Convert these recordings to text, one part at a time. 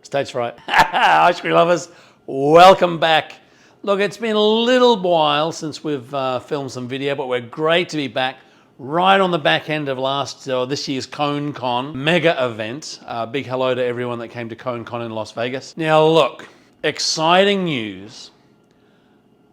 States right. Ice cream lovers, welcome back. Look, it's been a little while since we've filmed some video, but we're great to be back right on the back end of this year's ConeCon mega event. Big hello to everyone that came to ConeCon in Las Vegas. Now look, exciting news.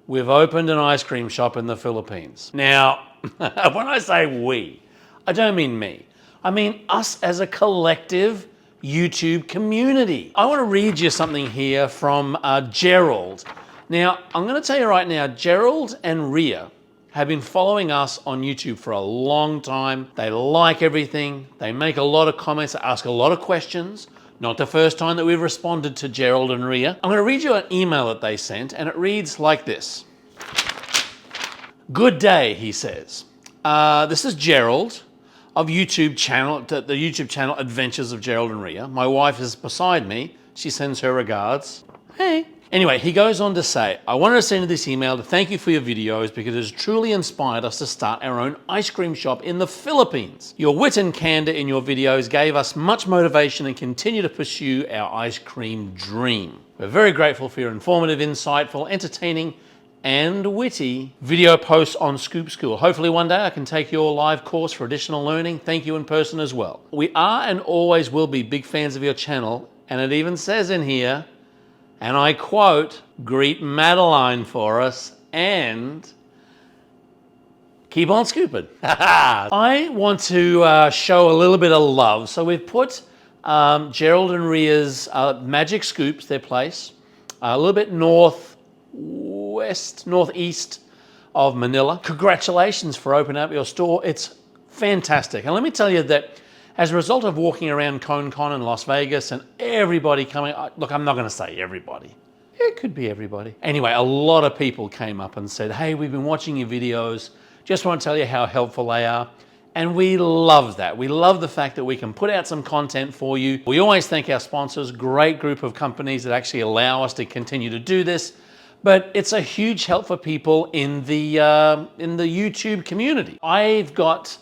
We've opened an ice cream shop in the Philippines. Now, when I say we, I don't mean me. I mean us as a collective YouTube community. I want to read you something here from Gerald. Now, I'm going to tell you right now, Gerald and Ria have been following us on YouTube for a long time. They like everything. They make a lot of comments, they ask a lot of questions. Not the first time that we've responded to Gerald and Ria. I'm going to read you an email that they sent, and it reads like this. Good day, he says. This is Gerald of the YouTube channel Adventures of Gerald and Ria. My wife is beside me. She sends her regards. Hey. Anyway, he goes on to say, I wanted to send you this email to thank you for your videos because it has truly inspired us to start our own ice cream shop in the Philippines. Your wit and candor in your videos gave us much motivation and continue to pursue our ice cream dream. We're very grateful for your informative, insightful, entertaining, and witty video posts on Scoop School. Hopefully one day I can take your live course for additional learning. Thank you in person as well. We are and always will be big fans of your channel, and it even says in here, and I quote, greet Madeline for us and keep on scooping. I want to show a little bit of love. So we've put Gerald and Ria's Magic Scoops, their place, a little bit northeast of Manila. Congratulations for opening up your store. It's fantastic. And let me tell you that as a result of walking around ConeCon in Las Vegas and everybody coming, look, I'm not going to say everybody. It could be everybody. Anyway, a lot of people came up and said, hey, we've been watching your videos. Just want to tell you how helpful they are. And we love that. We love the fact that we can put out some content for you. We always thank our sponsors, great group of companies that actually allow us to continue to do this. But it's a huge help for people in the YouTube community. I've got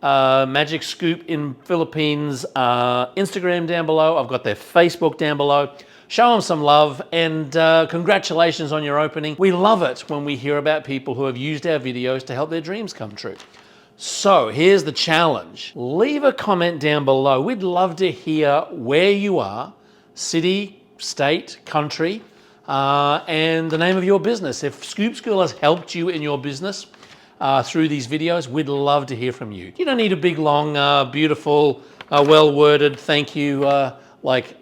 Magic Scoop in Philippines Instagram down below. I've got their Facebook down below. Show them some love and congratulations on your opening. We love it when we hear about people who have used our videos to help their dreams come true. So here's the challenge. Leave a comment down below. We'd love to hear where you are, city, state, country, and the name of your business. If Scoop School has helped you in your business through these videos, we'd love to hear from you. You don't need a big, long, beautiful, well-worded thank you like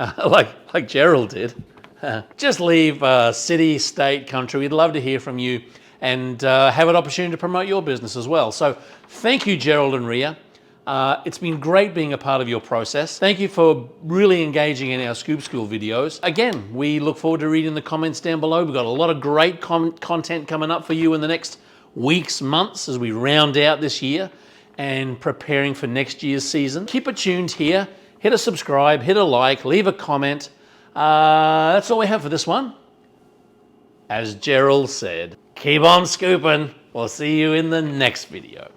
Gerald did. Just leave city, state, country. We'd love to hear from you and have an opportunity to promote your business as well. So thank you, Gerald and Ria. It's been great being a part of your process. Thank you for really engaging in our Scoop School videos. Again, we look forward to reading the comments down below. We've got a lot of great content coming up for you in the next weeks, months as we round out this year and preparing for next year's season. Keep it tuned here. Hit a subscribe, hit a like, leave a comment. That's all we have for this one. As Gerald said, keep on scooping. We'll see you in the next video.